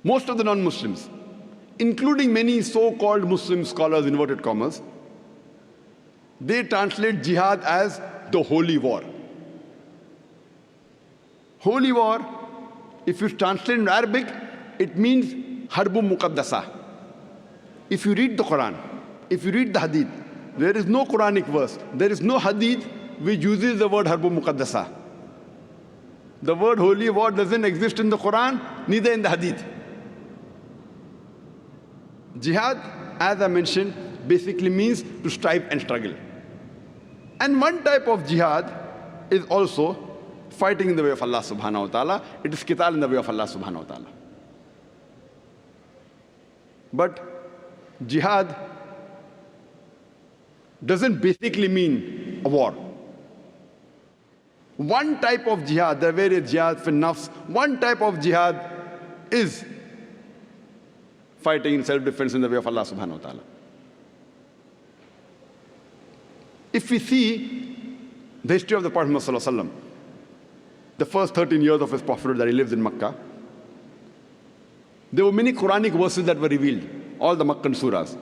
Most of the non-Muslims, including many so-called Muslim scholars, inverted commas, they translate jihad as the holy war. Holy war, if you translate in Arabic, it means Harbun Muqaddasa. If you read the Quran, if you read the Hadith, there is no Quranic verse, there is no Hadith which uses the word Harbun Muqaddasa. The word holy war doesn't exist in the Quran, neither in the Hadith. Jihad, as I mentioned, basically means to strive and struggle. And one type of jihad is also fighting in the way of Allah subhanahu wa ta'ala. It is qital in the way of Allah subhanahu wa ta'ala. But jihad doesn't basically mean a war. One type of jihad, there are various jihad for nafs, one type of jihad is fighting in self-defense in the way of Allah subhanahu wa ta'ala. If we see the history of the Prophet Muhammad sallallahu alaihi wasallam, the first 13 years of his prophethood that he lives in Makkah, there were many Quranic verses that were revealed, all the Meccan surahs.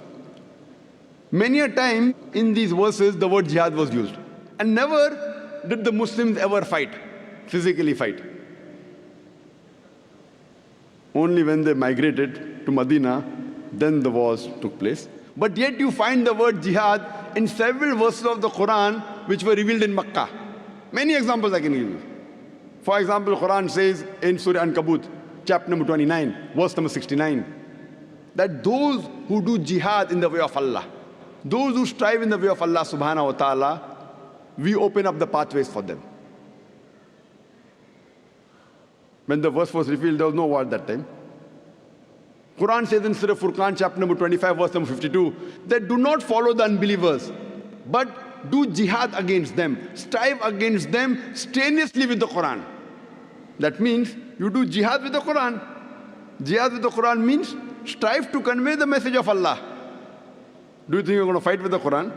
Many a time in these verses the word jihad was used, and never did the Muslims ever fight, physically fight. Only when they migrated to Medina, then the wars took place. But yet you find the word jihad in several verses of the Quran which were revealed in Makkah. Many examples I can give you. For example, Quran says in Surah Ankabut, chapter number 29, verse number 69, that those who do jihad in the way of Allah, those who strive in the way of Allah subhanahu wa ta'ala, we open up the pathways for them. When the verse was revealed, there was no war at that time. Quran says in Surah Furqan, chapter number 25, verse number 52, that do not follow the unbelievers, but do jihad against them, strive against them strenuously with the Quran. That means you do jihad with the Quran. Jihad with the Quran means strive to convey the message of Allah. Do you think you're going to fight with the Quran?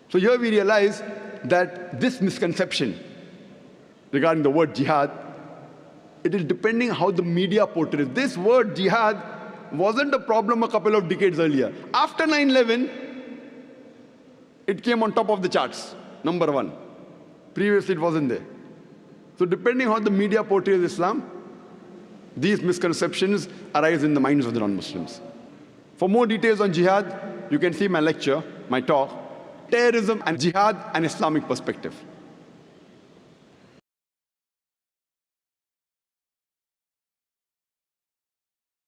So here we realize that this misconception regarding the word jihad, it is depending how the media portrays. This word jihad wasn't a problem a couple of decades earlier. After 9/11, it came on top of the charts, number one. Previously it wasn't there. So depending how the media portrays Islam, these misconceptions arise in the minds of the non-Muslims. For more details on jihad, you can see my lecture, my talk, Terrorism and Jihad, an Islamic Perspective.